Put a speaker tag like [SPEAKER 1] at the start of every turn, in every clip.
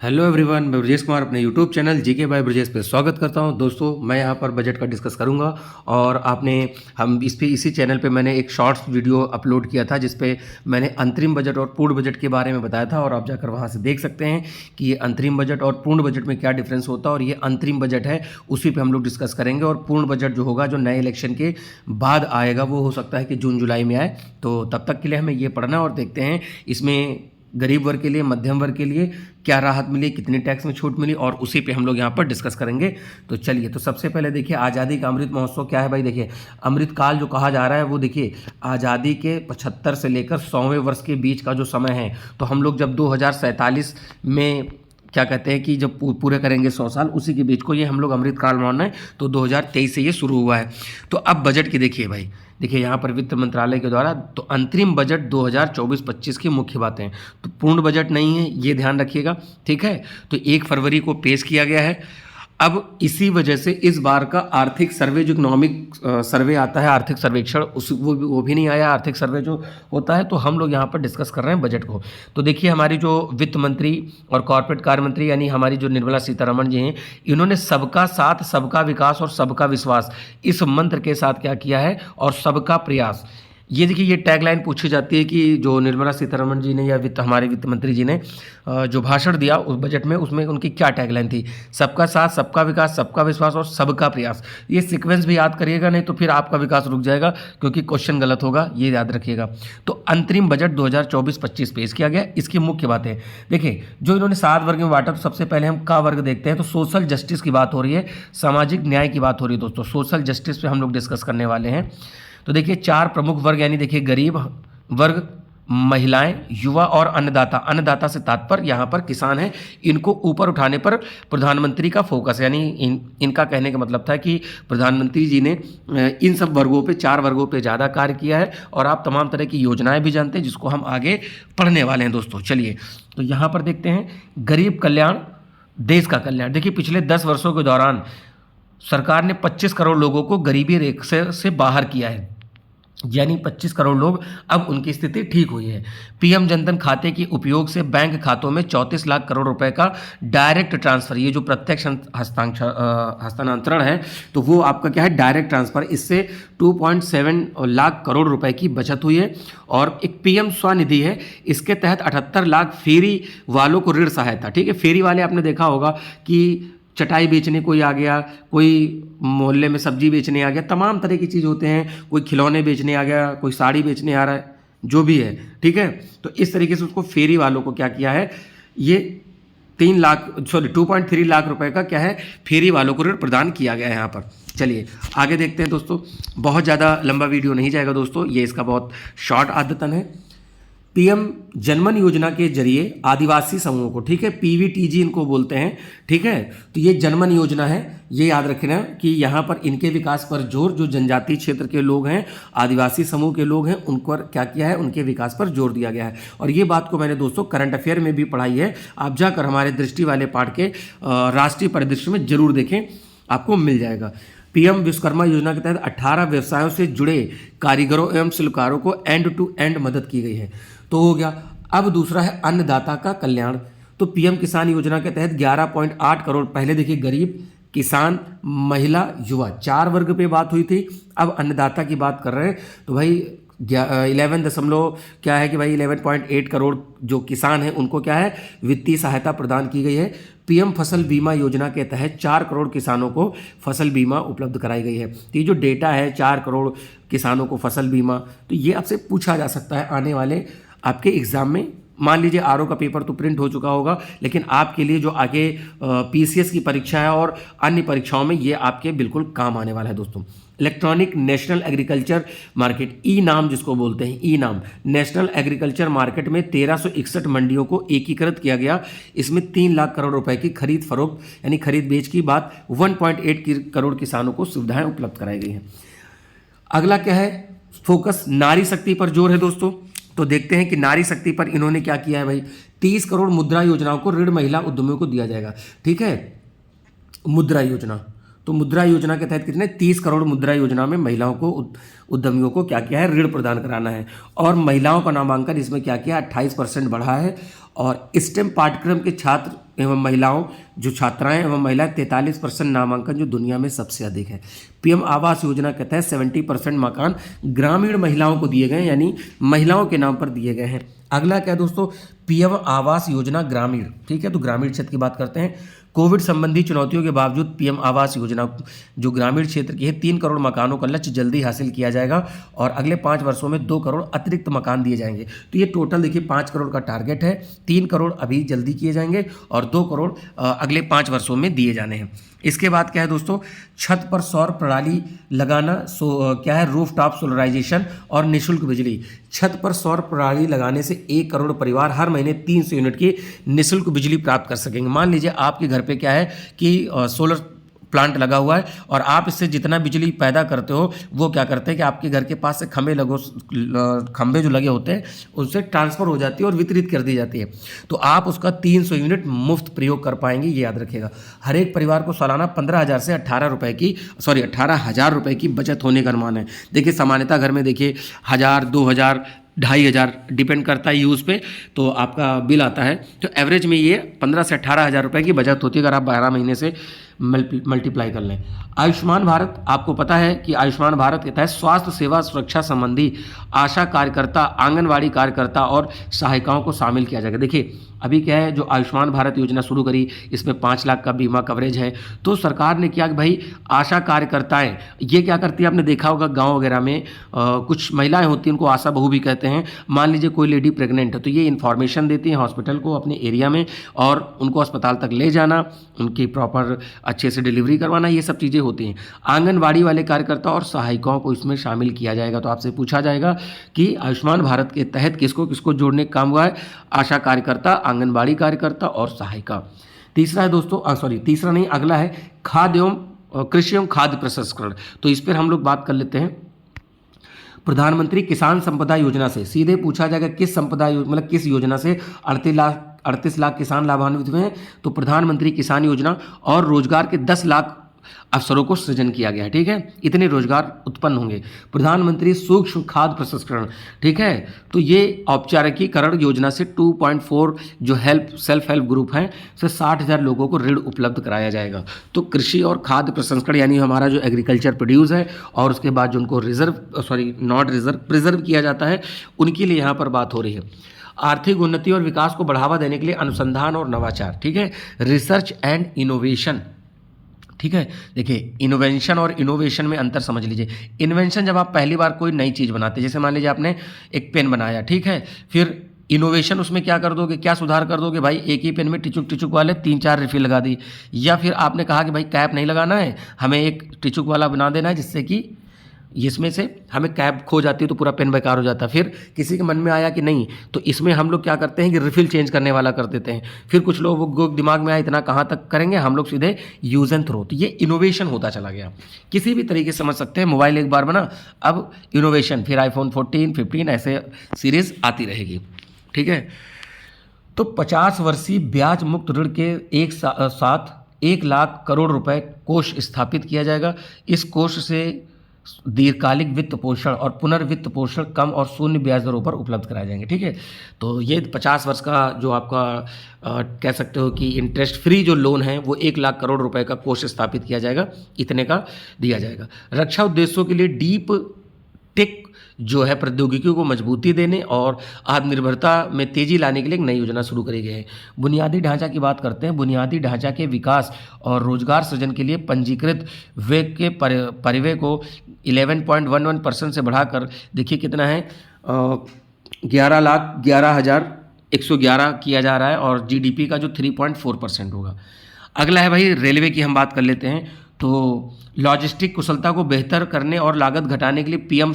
[SPEAKER 1] Hello everyone, मैं ब्रजेश कुमार अपने YouTube channel GK by Brajesh पे स्वागत करता हूं। दोस्तों, मैं यहां पर बजट का डिस्कस करूंगा और हम इसी चैनल पे मैंने एक शॉर्ट्स वीडियो अपलोड किया था जिस पे मैंने अंतरिम बजट और पूर्ण बजट के बारे में बताया था और आप जाकर वहां से देख सकते हैं कि ये अंतरिम बजट और पूर्ण बजट में क्या डिफरेंस होता है। और ये अंतरिम बजट है, उसी पर हम लोग डिस्कस करेंगे। और पूर्ण बजट जो होगा, जो नए इलेक्शन के बाद आएगा, वो हो सकता है कि जून जुलाई में आए। तो तब तक के लिए हमें ये पढ़ना और देखते हैं इसमें गरीब वर्ग के लिए, मध्यम वर्ग के लिए क्या राहत मिली, कितनी टैक्स में छूट मिली, और उसी पे हम लोग यहाँ पर डिस्कस करेंगे। तो चलिए, तो सबसे पहले देखिए आज़ादी का अमृत महोत्सव क्या है भाई। देखिए, अमृत काल जो कहा जा रहा है वो देखिए आज़ादी के 75 से लेकर 100वें वर्ष के बीच का जो समय है। तो हम लोग जब 2047 में क्या कहते हैं कि जब पूरे करेंगे 100 साल, उसी के बीच को ये हम लोग अमृत काल मानना है। तो 2023 से ये शुरू हुआ है। तो अब बजट की देखिए भाई, देखिए यहाँ पर वित्त मंत्रालय के द्वारा तो अंतरिम बजट 2024-25 की मुख्य बातें। तो पूर्ण बजट नहीं है, ये ध्यान रखिएगा, ठीक है। तो 1 फरवरी को पेश किया गया है। अब इसी वजह से इस बार का आर्थिक सर्वे, जो इकोनॉमिक सर्वे आता है, आर्थिक सर्वेक्षण, उस वो भी नहीं आया, आर्थिक सर्वे जो होता है। तो हम लोग यहाँ पर डिस्कस कर रहे हैं बजट को। तो देखिए, हमारी जो वित्त मंत्री और कॉर्पोरेट कार्य मंत्री यानी हमारी जो निर्मला सीतारमण जी हैं, इन्होंने सबका साथ, सबका विकास और सबका विश्वास, इस मंत्र के साथ क्या किया है, और सबका प्रयास। ये देखिए, ये टैगलाइन पूछी जाती है कि जो निर्मला सीतारमण जी ने या हमारे वित्त मंत्री जी ने जो भाषण दिया उस बजट में, उसमें उनकी क्या टैगलाइन थी? सबका साथ, सबका विकास, सबका विश्वास और सबका प्रयास। ये सीक्वेंस भी याद करिएगा, नहीं तो फिर आपका विकास रुक जाएगा, क्योंकि क्वेश्चन गलत होगा, ये याद रखिएगा। तो अंतरिम बजट 2024-25 पेश किया गया। इसकी मुख्य बातें देखिए, जो इन्होंने 7 वर्ग में बांटा। तो सबसे पहले हम का वर्ग देखते हैं। तो सोशल जस्टिस की बात हो रही है, सामाजिक न्याय की बात हो रही है। दोस्तों, सोशल जस्टिस पे हम लोग डिस्कस करने वाले हैं। तो देखिए, 4 प्रमुख वर्ग यानी देखिए गरीब वर्ग, महिलाएं, युवा और अन्नदाता। अन्नदाता से तात्पर्य यहाँ पर किसान है। इनको ऊपर उठाने पर प्रधानमंत्री का फोकस, यानी इनका कहने का मतलब था कि प्रधानमंत्री जी ने इन सब वर्गों पे, 4 वर्गों पे ज़्यादा कार्य किया है। और आप तमाम तरह की योजनाएं भी जानते हैं, जिसको हम आगे पढ़ने वाले हैं। दोस्तों चलिए, तो यहाँ पर देखते हैं गरीब कल्याण, देश का कल्याण। देखिए, पिछले 10 वर्षों के दौरान सरकार ने 25 करोड़ लोगों को गरीबी रेखा से बाहर किया है, यानी 25 करोड़ लोग, अब उनकी स्थिति ठीक हुई है। पीएम जनधन खाते के उपयोग से बैंक खातों में 34 लाख करोड़ रुपए का डायरेक्ट ट्रांसफर, ये जो प्रत्यक्ष हस्तांतरण है, तो वो आपका क्या है, डायरेक्ट ट्रांसफर। इससे 2.7 लाख करोड़ रुपए की बचत हुई है। और एक पीएम स्वनिधि है, इसके तहत 78 लाख फेरी वालों को ऋण सहायता। ठीक है, फेरी वाले आपने देखा होगा कि चटाई बेचने कोई आ गया, कोई मोहल्ले में सब्जी बेचने आ गया, तमाम तरह की चीज़ होते हैं, कोई खिलौने बेचने आ गया, कोई साड़ी बेचने आ रहा है, जो भी है, ठीक है। तो इस तरीके से उसको फेरी वालों को क्या किया है, ये 2.3 लाख रुपए का क्या है, फेरी वालों को ऋण प्रदान किया गया है यहाँ पर। चलिए आगे देखते हैं दोस्तों, बहुत ज़्यादा लंबा वीडियो नहीं जाएगा दोस्तों, ये इसका बहुत शॉर्ट आदतन है। पीएम जनमन योजना के जरिए आदिवासी समूहों को, ठीक है, पीवीटीजी इनको बोलते हैं, ठीक है। तो ये जनमन योजना है, ये याद रखना कि यहाँ पर इनके विकास पर जोर, जो जनजातीय क्षेत्र के लोग हैं, आदिवासी समूह के लोग हैं, उन पर क्या किया है, उनके विकास पर जोर दिया गया है। और ये बात को मैंने दोस्तों करंट अफेयर में भी पढ़ाई है, आप जाकर हमारे दृष्टि वाले पाठ के राष्ट्रीय परिदृश्य में जरूर देखें, आपको मिल जाएगा। पीएम विश्वकर्मा योजना के तहत 18 व्यवसायों से जुड़े कारीगरों एवं शिल्पकारों को एंड टू एंड मदद की गई है। तो हो गया। अब दूसरा है अन्नदाता का कल्याण। तो पीएम किसान योजना के तहत 11.8 करोड़, पहले देखिए गरीब, किसान, महिला, युवा, 4 वर्ग पे बात हुई थी। अब अन्नदाता की बात कर रहे हैं, तो भाई 11 दशमलव क्या है कि भाई 11.8 करोड़ जो किसान हैं, उनको क्या है, वित्तीय सहायता प्रदान की गई है। पीएम फसल बीमा योजना के तहत 4 करोड़ किसानों को फसल बीमा उपलब्ध कराई गई है। तो ये जो डेटा है, 4 करोड़ किसानों को फसल बीमा, तो ये आपसे पूछा जा सकता है आने वाले आपके एग्जाम में। मान लीजिए आरओ का पेपर तो प्रिंट हो चुका होगा, लेकिन आपके लिए जो आगे पीसीएस की परीक्षा है और अन्य परीक्षाओं में ये आपके बिल्कुल काम आने वाला है दोस्तों। इलेक्ट्रॉनिक नेशनल एग्रीकल्चर मार्केट, ई नाम जिसको बोलते हैं, ई नाम, नेशनल एग्रीकल्चर मार्केट में 1361 मंडियों को एकीकृत किया गया। इसमें 3 लाख करोड़ रुपए की खरीद फरोख्त यानी खरीद बेच की बात, 1.8 करोड़ किसानों को सुविधाएं उपलब्ध कराई गई हैं। अगला क्या है, फोकस नारी शक्ति पर जोर है दोस्तों। तो देखते हैं कि नारी शक्ति पर इन्होंने क्या किया है भाई, 30 करोड़ मुद्रा योजनाओं को ऋण महिला उद्यमियों को दिया जाएगा, ठीक है। मुद्रा योजना, तो मुद्रा योजना के तहत कितने, 30 करोड़ मुद्रा योजना में महिलाओं को, उद्यमियों को क्या किया है, ऋण प्रदान कराना है। और महिलाओं का नामांकन इसमें क्या किया, 28% बढ़ा है। और स्टेम पाठ्यक्रम के छात्र एवं महिलाओं जो छात्राएं एवं महिलाएं 43% नामांकन जो दुनिया में सबसे अधिक है। पीएम आवास योजना के तहत 70% मकान ग्रामीण महिलाओं को दिए गए, यानी महिलाओं के नाम पर दिए गए हैं। अगला क्या है दोस्तों, पीएम आवास योजना ग्रामीण। ठीक है, तो ग्रामीण क्षेत्र की बात करते हैं। कोविड संबंधी चुनौतियों के बावजूद पीएम आवास योजना जो ग्रामीण क्षेत्र की है 3 करोड़ मकानों का लक्ष्य जल्दी हासिल किया जाएगा और अगले 5 वर्षों में 2 करोड़ अतिरिक्त मकान दिए जाएंगे। तो ये टोटल देखिए 5 करोड़ का टारगेट है, 3 करोड़ अभी जल्दी किए जाएंगे और 2 करोड़ अगले 5 वर्षों में दिए जाने हैं। इसके बाद क्या है दोस्तों, छत पर सौर प्रणाली लगाना, क्या है, रूफटॉप सोलराइजेशन और निःशुल्क बिजली। छत पर सौर प्रणाली लगाने से 1 करोड़ परिवार हर महीने 300 यूनिट की निःशुल्क बिजली प्राप्त कर सकेंगे। मान लीजिए आपके घर पे क्या है कि सोलर प्लांट लगा हुआ है और आप इससे जितना बिजली पैदा करते हो वो क्या करते हैं कि आपके घर के पास से खंभे जो लगे होते हैं उससे ट्रांसफ़र हो जाती है और वितरित कर दी जाती है। तो आप उसका 300 यूनिट मुफ्त प्रयोग कर पाएंगे, ये याद रखिएगा। हर एक परिवार को सालाना 15,000 से 18,000 रुपये की बचत होने का अनुमान है। देखिए सामान्यतः घर में देखिए 1,000, 2,000, 2,500 डिपेंड करता है यूज़ पे, तो आपका बिल आता है। तो एवरेज में ये 15 से 18,000 रुपये की बचत होती है अगर आप 12 महीने से मल्टीप्लाई कर लें। आयुष्मान भारत, आपको पता है कि आयुष्मान भारत के तहत स्वास्थ्य सेवा सुरक्षा संबंधी आशा कार्यकर्ता, आंगनवाड़ी कार्यकर्ता और सहायिकाओं को शामिल किया जाएगा। देखिए अभी क्या है, जो आयुष्मान भारत योजना शुरू करी इसमें 5 लाख का बीमा कवरेज है। तो सरकार ने किया कि भाई आशा कार्यकर्ताएं ये क्या करती है, आपने देखा होगा गांव वगैरह में कुछ महिलाएं होती हैं, उनको आशा बहू भी कहते हैं। मान लीजिए कोई लेडी प्रेग्नेंट है तो ये इन्फॉर्मेशन देती है हॉस्पिटल को अपने एरिया में और उनको अस्पताल तक ले जाना, उनकी प्रॉपर अच्छे से डिलीवरी करवाना, ये सब चीज़ें होती हैं। आंगनवाड़ी वाले कार्यकर्ता और सहायिकाओं को इसमें शामिल किया जाएगा। तो आपसे पूछा जाएगा कि आयुष्मान भारत के तहत किसको किसको जोड़ने का काम हुआ है, आशा कार्यकर्ता, आंगनबाड़ी कार्यकर्ता और सहायिका। तीसरा है दोस्तों, तीसरा नहीं, अगला है खाद्य एवं कृषि एवं खाद्य प्रसंस्करण। तो इस पर हम लोग बात कर लेते हैं। प्रधानमंत्री किसान संपदा योजना से सीधे पूछा जाएगा किस संपदा मतलब किस योजना से 38 लाख किसान लाभान्वित हुए हैं। तो प्रधानमंत्री किसान योजना और रोजगार के 10 लाख अवसरों को सृजन किया गया है। ठीक है, इतने रोजगार उत्पन्न होंगे। प्रधानमंत्री सूक्ष्म खाद्य प्रसंस्करण, ठीक है, तो ये औपचारिकीकरण योजना से 2.4 जो सेल्फ हेल्प ग्रुप हैं से 60,000 लोगों को ऋण उपलब्ध कराया जाएगा। तो कृषि और खाद्य प्रसंस्करण यानी हमारा जो एग्रीकल्चर प्रोड्यूस है और उसके बाद जो उनको प्रिजर्व किया जाता है, उनके लिए यहाँ पर बात हो रही है। आर्थिक उन्नति और विकास को बढ़ावा देने के लिए अनुसंधान और नवाचार, ठीक है, रिसर्च एंड इनोवेशन। ठीक है, देखिए इनोवेशन और इनोवेशन में अंतर समझ लीजिए। इन्वेंशन जब आप पहली बार कोई नई चीज़ बनाते हैं, जैसे मान लीजिए आपने एक पेन बनाया, ठीक है, फिर इनोवेशन उसमें क्या कर दोगे, क्या सुधार कर दोगे, भाई एक ही पेन में टिचुक टिचुक वाले 3-4 रिफिल लगा दी। या फिर आपने कहा कि भाई कैप नहीं लगाना है, हमें एक टिचुक वाला बना देना है जिससे कि इसमें से हमें कैप खो जाती है तो पूरा पेन बेकार हो जाता है। फिर किसी के मन में आया कि नहीं, तो इसमें हम लोग क्या करते हैं कि रिफिल चेंज करने वाला कर देते हैं। फिर कुछ लोग दिमाग में आया इतना कहाँ तक करेंगे, हम लोग सीधे यूज़ एंड थ्रो। तो ये इनोवेशन होता चला गया। किसी भी तरीके से समझ सकते हैं, मोबाइल एक बार बना, अब इनोवेशन, फिर आईफोन 14, 15 ऐसे सीरीज़ आती रहेगी। ठीक है, तो 50 वर्षीय ब्याज मुक्त ऋण के एक साथ 1 लाख करोड़ रुपए कोष स्थापित किया जाएगा। इस कोष से दीर्घकालिक वित्त पोषण और पुनर्वित्त पोषण कम और शून्य ब्याज दरों पर उपलब्ध कराए जाएंगे। ठीक है, तो ये 50 वर्ष का जो आपका कह सकते हो कि इंटरेस्ट फ्री जो लोन है वो 1 लाख करोड़ रुपए का कोष स्थापित किया जाएगा, इतने का दिया जाएगा। रक्षा उद्देश्यों के लिए डीप टेक जो है प्रौद्योगिकी को मजबूती देने और आत्मनिर्भरता में तेजी लाने के लिए एक नई योजना शुरू करी गई है। बुनियादी ढांचा की बात करते हैं। बुनियादी ढांचा के विकास और रोजगार सृजन के लिए पंजीकृत व्यय के परिव्यय को 11.11% से बढ़ाकर देखिए कितना है 11,11,111 किया जा रहा है और जीडीपी का जो 3.4% होगा। अगला है भाई रेलवे की हम बात कर लेते हैं। तो लॉजिस्टिक कुशलता को बेहतर करने और लागत घटाने के लिए पीएम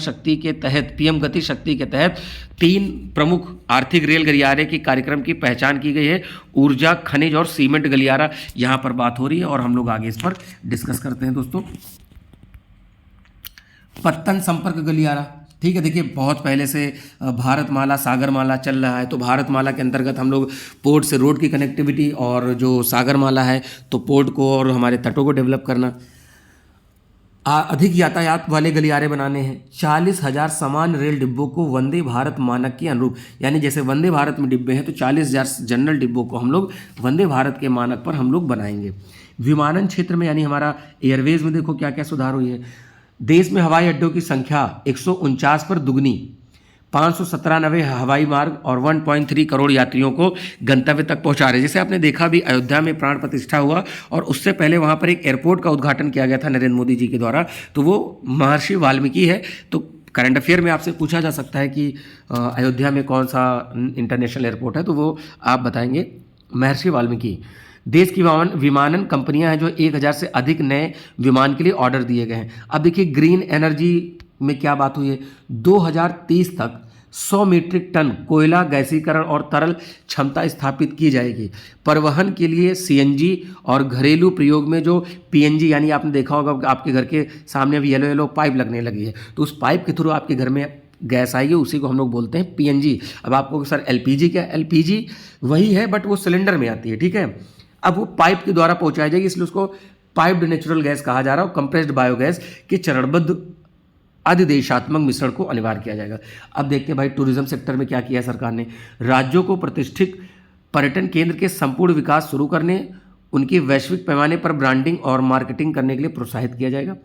[SPEAKER 1] गति शक्ति के तहत 3 प्रमुख आर्थिक रेल गलियारे की कार्यक्रम की पहचान की गई है। ऊर्जा, खनिज और सीमेंट गलियारा यहाँ पर बात हो रही है और हम लोग आगे इस पर डिस्कस करते हैं दोस्तों। पत्तन संपर्क गलियारा, ठीक है, देखिए बहुत पहले से भारतमाला सागरमाला चल रहा है। तो भारतमाला के अंतर्गत हम लोग पोर्ट से रोड की कनेक्टिविटी और जो सागरमाला है तो पोर्ट को और हमारे तटों को डेवलप करना। अधिक यातायात वाले गलियारे बनाने हैं। 40,000 समान रेल डिब्बों को वंदे भारत मानक के अनुरूप, यानी जैसे वंदे भारत में डिब्बे हैं तो 40,000 जनरल डिब्बों को हम लोग वंदे भारत के मानक पर हम लोग बनाएंगे। विमानन क्षेत्र में यानी हमारा एयरवेज में देखो क्या क्या सुधार हुई है। देश में हवाई अड्डों की संख्या 149 पर दुगनी, 517 नए हवाई मार्ग और 1.3 करोड़ यात्रियों को गंतव्य तक पहुंचा रहे। जैसे आपने देखा भी अयोध्या में प्राण प्रतिष्ठा हुआ और उससे पहले वहां पर एक एयरपोर्ट का उद्घाटन किया गया था नरेंद्र मोदी जी के द्वारा, तो वो महर्षि वाल्मीकि है। तो करंट अफेयर में आपसे पूछा जा सकता है कि अयोध्या में कौन सा इंटरनेशनल एयरपोर्ट है, तो वो आप बताएंगे महर्षि वाल्मीकि। देश की विमानन कंपनियां हैं जो 1000 से अधिक नए विमान के लिए ऑर्डर दिए गए हैं। अब देखिए ग्रीन एनर्जी में क्या बात हुई है, 2030 तक 100 मीट्रिक टन कोयला गैसीकरण और तरल क्षमता स्थापित की जाएगी। परिवहन के लिए सीएनजी और घरेलू प्रयोग में जो पीएनजी, यानी आपने देखा होगा आपके घर के सामने अभी येलो येलो पाइप लगने लगी है, तो उस पाइप के थ्रू आपके घर में गैस आएगी, उसी को हम लोग बोलते हैं पीएनजी। अब आपको सर एलपीजी क्या, एलपीजी वही है बट वो सिलेंडर में आती है, ठीक है। अब वो पाइप के द्वारा पहुंचाई जाएगी, इसलिए उसको पाइप्ड नेचुरल गैस कहा जा रहा है। और कंप्रेस्ड बायोगैस के चरणबद्ध अधिदेशात्मक मिश्रण को अनिवार्य किया जाएगा। अब देखते हैं भाई टूरिज्म सेक्टर में क्या किया है सरकार ने। राज्यों को प्रतिष्ठित पर्यटन केंद्र के संपूर्ण विकास शुरू करने, उनकी वैश्विक पैमाने पर ब्रांडिंग और मार्केटिंग करने के लिए प्रोत्साहित किया जाएगा,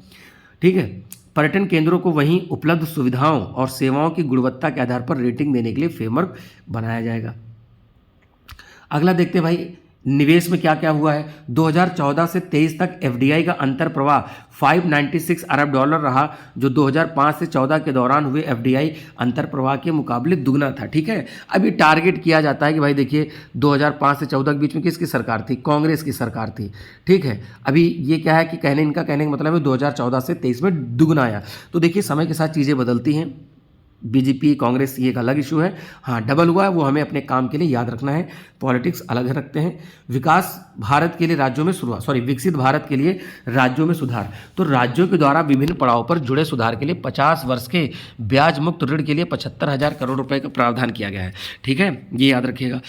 [SPEAKER 1] ठीक है। पर्यटन केंद्रों को वहीं उपलब्ध सुविधाओं और सेवाओं की गुणवत्ता के आधार पर रेटिंग देने के लिए फ्रेमवर्क बनाया जाएगा। अगला देखते हैं भाई निवेश में क्या क्या हुआ है। 2014 से 23 तक एफडीआई का अंतर प्रवाह 596 अरब डॉलर रहा, जो 2005 से 14 के दौरान हुए एफडीआई अंतर प्रवाह के मुकाबले दुगना था, ठीक है। अभी टारगेट किया जाता है कि भाई देखिए 2005 से 14 के बीच में किसकी सरकार थी, कांग्रेस की सरकार थी, ठीक है। अभी ये क्या है कि इनका कहने का मतलब है 2014 से 23 में दुगना आया। तो देखिए समय के साथ चीज़ें बदलती हैं, बीजेपी कांग्रेस ये एक अलग इशू है, हाँ डबल हुआ है वो हमें अपने काम के लिए याद रखना है, पॉलिटिक्स अलग रखते हैं। विकास भारत के लिए राज्यों में विकसित भारत के लिए राज्यों में सुधार, तो राज्यों के द्वारा विभिन्न पड़ाव पर जुड़े सुधार के लिए 50 वर्ष के ब्याज मुक्त ऋण के लिए 75,000 करोड़ रुपए का प्रावधान किया गया है, ठीक है, ये याद रखिएगा।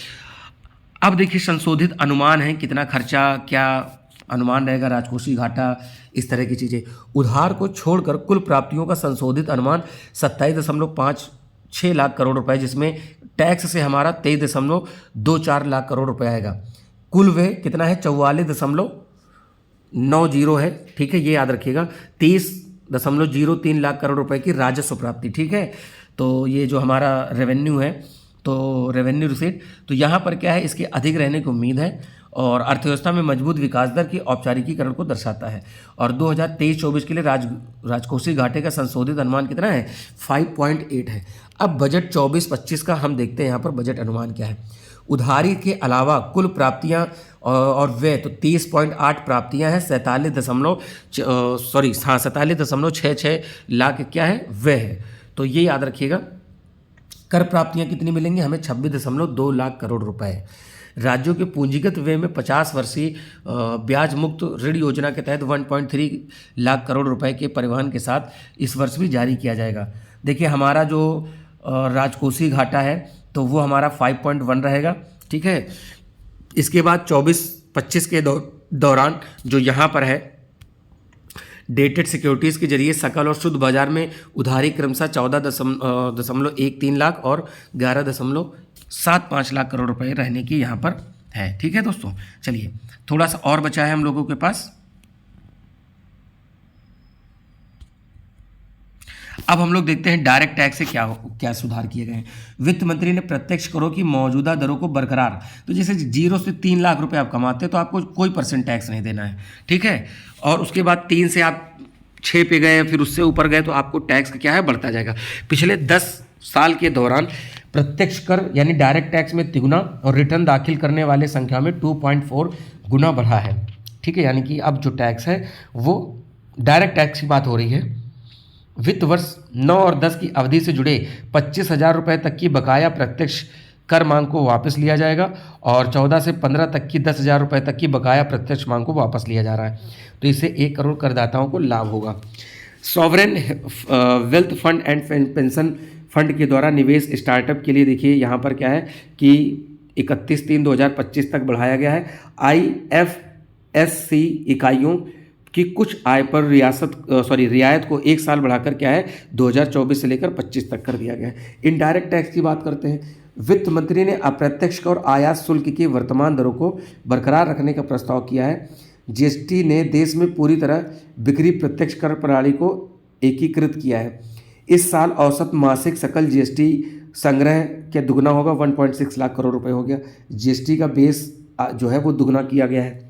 [SPEAKER 1] अब देखिए संशोधित अनुमान है, कितना खर्चा क्या अनुमान रहेगा, राजकोषीय घाटा, इस तरह की चीज़ें। उधार को छोड़कर कुल प्राप्तियों का संशोधित अनुमान 27.56 लाख करोड़ रुपए, जिसमें टैक्स से हमारा 23.24 लाख करोड़ रुपए आएगा। कुल व्यय कितना है, 44.90 है, ठीक है, ये याद रखिएगा। 30.03 लाख करोड़ रुपए की राजस्व प्राप्ति, ठीक है। तो ये जो हमारा रेवेन्यू है, तो रेवेन्यू रिसीट, तो यहाँ पर क्या है, इसके अधिक रहने की उम्मीद है और अर्थव्यवस्था में मजबूत विकास दर की औपचारिकीकरण को दर्शाता है। और 2023-24 के लिए राजकोषीय घाटे का संशोधित अनुमान कितना है, 5.8 है। अब बजट 24-25 का हम देखते हैं यहाँ पर बजट अनुमान क्या है। उधारी के अलावा कुल प्राप्तियाँ और व्यय, तो 30.8 प्राप्तियाँ हैं, 47.66 लाख क्या है, व्यय है। तो ये याद रखिएगा। कर प्राप्तियाँ कितनी मिलेंगी हमें, 26.2 लाख करोड़ रुपए। राज्यों के पूंजीगत व्यय में 50 वर्षीय ब्याज मुक्त ऋण योजना के तहत 1.3 लाख करोड़ रुपए के परिवहन के साथ इस वर्ष भी जारी किया जाएगा। देखिए हमारा जो राजकोषीय घाटा है तो वो हमारा 5.1 रहेगा, ठीक है। इसके बाद 24-25 के दौरान जो यहाँ पर है डेटेड सिक्योरिटीज़ के जरिए सकल और शुद्ध बाजार में उधारी क्रमशः 14.13 लाख और 11.75 लाख करोड़ रुपए रहने की यहाँ पर है, ठीक है दोस्तों। चलिए थोड़ा सा और बचा है हम लोगों के पास। अब हम लोग देखते हैं डायरेक्ट टैक्स से क्या सुधार किए गए हैं। वित्त मंत्री ने प्रत्यक्ष करों की मौजूदा दरों को बरकरार, तो जैसे 0 से 3 लाख रुपए आप कमाते हैं तो आपको कोई % टैक्स नहीं देना है, ठीक है। और उसके बाद 3 से आप 6 पे गए, फिर उससे ऊपर गए तो आपको टैक्स क्या है, बढ़ता जाएगा। पिछले 10 साल के दौरान प्रत्यक्ष कर यानी डायरेक्ट टैक्स में 3 गुना और रिटर्न दाखिल करने वाले संख्या में 2.4 गुना बढ़ा है, ठीक है। यानी कि अब जो टैक्स है वो डायरेक्ट टैक्स की बात हो रही है। वित्त वर्ष 9 और 10 की अवधि से जुड़े 25,000 रुपये तक की बकाया प्रत्यक्ष कर मांग को वापस लिया जाएगा और 14 से 15 तक की 10,000 रुपये तक की बकाया प्रत्यक्ष मांग को वापस लिया जा रहा है। तो इससे 1 करोड़ करदाताओं को लाभ होगा। Sovereign wealth fund and pension fund के द्वारा निवेश स्टार्टअप के लिए देखिए यहाँ पर क्या है कि 31/3/2025 तक बढ़ाया गया है। IFSC इकाइयों कि कुछ आय पर रियायत को 1 साल बढ़ाकर क्या है 2024 से लेकर 25 तक कर दिया गया है। इनडायरेक्ट टैक्स की बात करते हैं। वित्त मंत्री ने अप्रत्यक्ष कर और आयात शुल्क की वर्तमान दरों को बरकरार रखने का प्रस्ताव किया है। जीएसटी ने देश में पूरी तरह बिक्री प्रत्यक्ष कर प्रणाली को एकीकृत किया है। इस साल औसत मासिक सकल जीएसटी संग्रह क्या दुगना होगा, 1.6 लाख करोड़ रुपए हो गया। जीएसटी का बेस जो है वो दुगना किया गया है।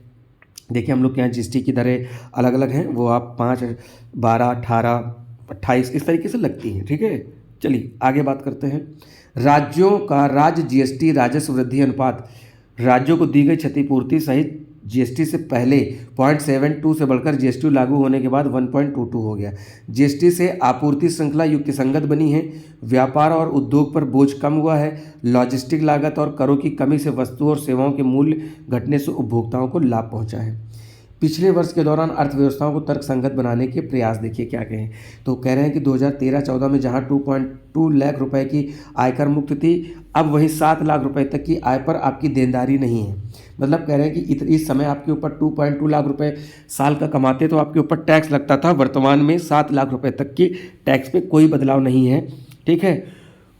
[SPEAKER 1] देखिए हम लोग के यहाँ जीएसटी की दरें अलग अलग हैं, वो आप 5, 12, 18, 28 इस तरीके से लगती हैं। ठीक है, चलिए आगे बात करते हैं। राज्यों का राज्य जीएसटी राजस्व वृद्धि अनुपात राज्यों को दी गई क्षतिपूर्ति सहित जीएसटी से पहले 0.72 से बढ़कर जीएसटी लागू होने के बाद 1.22 हो गया। जीएसटी से आपूर्ति श्रृंखला युक्तिसंगत बनी है, व्यापार और उद्योग पर बोझ कम हुआ है, लॉजिस्टिक लागत और करों की कमी से वस्तुओं और सेवाओं के मूल्य घटने से उपभोक्ताओं को लाभ पहुंचा है। पिछले वर्ष के दौरान अर्थव्यवस्थाओं को तर्कसंगत बनाने के प्रयास देखिए क्या कहें, तो कह रहे हैं कि 2013-14 में जहां 2.2 लाख रुपए की आयकर मुक्त थी, अब वहीं 7 लाख रुपए तक की आय पर आपकी देनदारी नहीं है। मतलब कह रहे हैं कि इस समय आपके ऊपर 2.2 लाख रुपए साल का कमाते तो आपके ऊपर टैक्स लगता था, वर्तमान में 7 लाख रुपए तक की टैक्स पे कोई बदलाव नहीं है। ठीक है,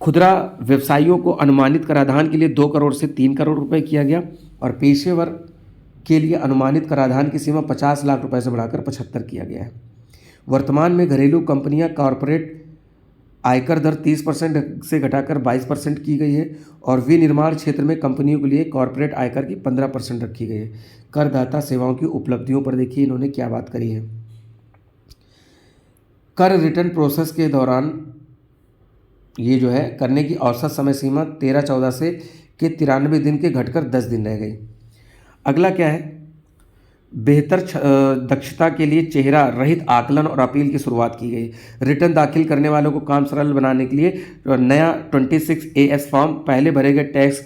[SPEAKER 1] खुदरा व्यवसायियों को अनुमानित कराधान के लिए 2 करोड़ से 3 करोड़ रुपए किया गया और पेशेवर के लिए अनुमानित कराधान की सीमा 50 लाख रुपए से बढ़ाकर 75 किया गया है। वर्तमान में घरेलू कंपनियां कॉरपोरेट आयकर दर 30% से घटाकर 22% की गई है और विनिर्माण क्षेत्र में कंपनियों के लिए कॉरपोरेट आयकर की 15% रखी गई है। करदाता सेवाओं की उपलब्धियों पर देखिए इन्होंने क्या बात करी है। कर रिटर्न प्रोसेस के दौरान ये जो है करने की औसत समय सीमा 13-14 से 93 दिन के घटकर 10 दिन रह गई। अगला क्या है, बेहतर दक्षता के लिए चेहरा रहित आकलन और अपील की शुरुआत की गई। रिटर्न दाखिल करने वालों को काम सरल बनाने के लिए नया 26AS फॉर्म पहले भरे गए टैक्स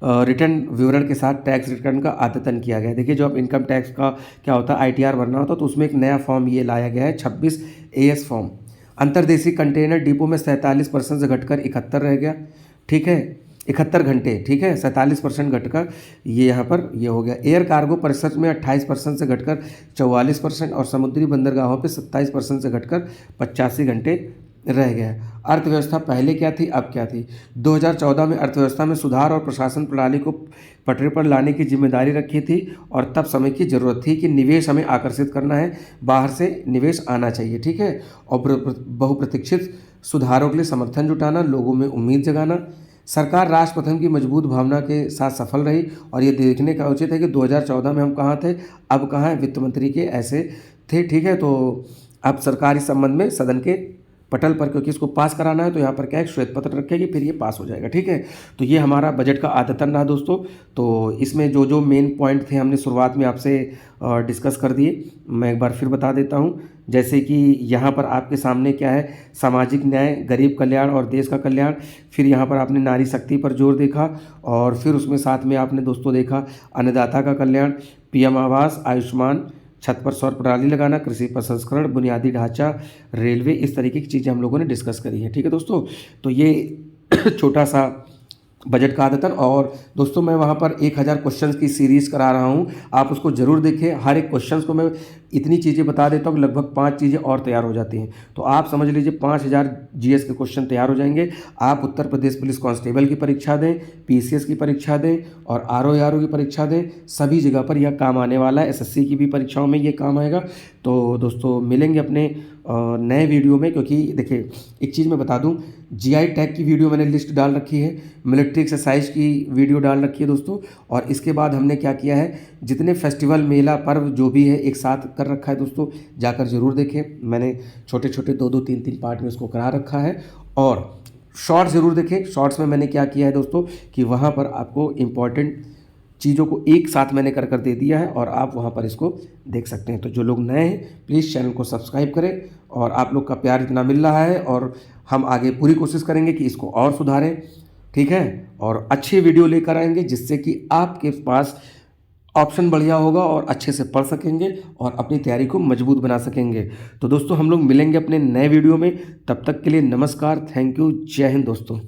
[SPEAKER 1] रिटर्न विवरण के साथ टैक्स रिटर्न का अद्यतन किया गया। देखिए जो अब इनकम टैक्स का क्या होता है ITR भरना होता तो उसमें एक नया फॉर्म ये लाया गया है 26AS फॉर्म। अंतर्देशीय कंटेनर डिपो में 47% से घटकर 71 रह गया। ठीक है, 71 घंटे। ठीक है, 47% घटकर ये यहाँ पर ये हो गया। एयर कार्गो परिसर में 28% से घटकर 44% और समुद्री बंदरगाहों पे 27% से घटकर 85 घंटे रह गया। अर्थव्यवस्था पहले क्या थी, अब क्या थी। 2014 में अर्थव्यवस्था में सुधार और प्रशासन प्रणाली को पटरी पर लाने की जिम्मेदारी रखी थी और तब समय की ज़रूरत थी कि निवेश हमें आकर्षित करना है, बाहर से निवेश आना चाहिए। ठीक है, और बहुप्रतीक्षित सुधारों के लिए समर्थन जुटाना, लोगों में उम्मीद जगाना। सरकार राष्ट्र प्रथम की मजबूत भावना के साथ सफल रही और ये देखने का उचित है कि 2014 में हम कहाँ थे, अब कहाँ हैं। वित्त मंत्री के ऐसे थे। ठीक है, तो अब सरकार इस संबंध में सदन के पटल पर, क्योंकि इसको पास कराना है तो यहाँ पर क्या है श्वेत पत्र रखेगी, फिर ये पास हो जाएगा। ठीक है, तो ये हमारा बजट का आदतन रहा दोस्तों। तो इसमें जो जो मेन पॉइंट थे हमने शुरुआत में आपसे डिस्कस कर दिए। मैं एक बार फिर बता देता हूँ, जैसे कि यहाँ पर आपके सामने क्या है, सामाजिक न्याय, गरीब कल्याण और देश का कल्याण। फिर यहाँ पर आपने नारी शक्ति पर जोर देखा और फिर उसमें साथ में आपने दोस्तों देखा अन्नदाता का कल्याण, PM आवास, आयुष्मान, छत पर सौर प्रणाली लगाना, कृषि प्रसंस्करण, बुनियादी ढांचा, रेलवे, इस तरीके की चीज़ें हम लोगों ने डिस्कस करी हैं। ठीक है दोस्तों, तो ये छोटा सा बजट का आदतन। और दोस्तों मैं वहाँ पर 1000 क्वेश्चंस की सीरीज़ करा रहा हूँ, आप उसको ज़रूर देखें। हर एक क्वेश्चंस को मैं इतनी चीज़ें बता देता हूँ कि लगभग 5 चीज़ें और तैयार हो जाती हैं। तो आप समझ लीजिए 5000 GS के क्वेश्चन तैयार हो जाएंगे। आप उत्तर प्रदेश पुलिस कांस्टेबल की परीक्षा दें, PCS की परीक्षा दें और RO की परीक्षा दें, सभी जगह पर यह काम आने वाला है। SSC की भी परीक्षाओं में ये काम आएगा। तो दोस्तों मिलेंगे अपने नए वीडियो में, क्योंकि देखिए एक चीज़ मैं बता दूं, GI टैग की वीडियो मैंने लिस्ट डाल रखी है, मिलिट्री एक्सरसाइज की वीडियो डाल रखी है दोस्तों। और इसके बाद हमने क्या किया है, जितने फेस्टिवल, मेला, पर्व जो भी है एक साथ कर रखा है दोस्तों, जाकर ज़रूर देखें। मैंने छोटे छोटे 2-2, 3-3 पार्ट में इसको करा रखा है। और शॉर्ट्स ज़रूर देखें। शॉर्ट्स में मैंने क्या किया है दोस्तों कि वहाँ पर आपको इम्पॉर्टेंट चीज़ों को एक साथ मैंने कर दे दिया है और आप वहाँ पर इसको देख सकते हैं। तो जो लोग नए हैं प्लीज़ चैनल को सब्सक्राइब करें। और आप लोग का प्यार इतना मिल रहा है और हम आगे पूरी कोशिश करेंगे कि इसको और सुधारें। ठीक है, और अच्छे वीडियो लेकर आएंगे जिससे कि आपके पास ऑप्शन बढ़िया होगा और अच्छे से पढ़ सकेंगे और अपनी तैयारी को मजबूत बना सकेंगे। तो दोस्तों हम लोग मिलेंगे अपने नए वीडियो में, तब तक के लिए नमस्कार, थैंक यू, जय हिंद दोस्तों।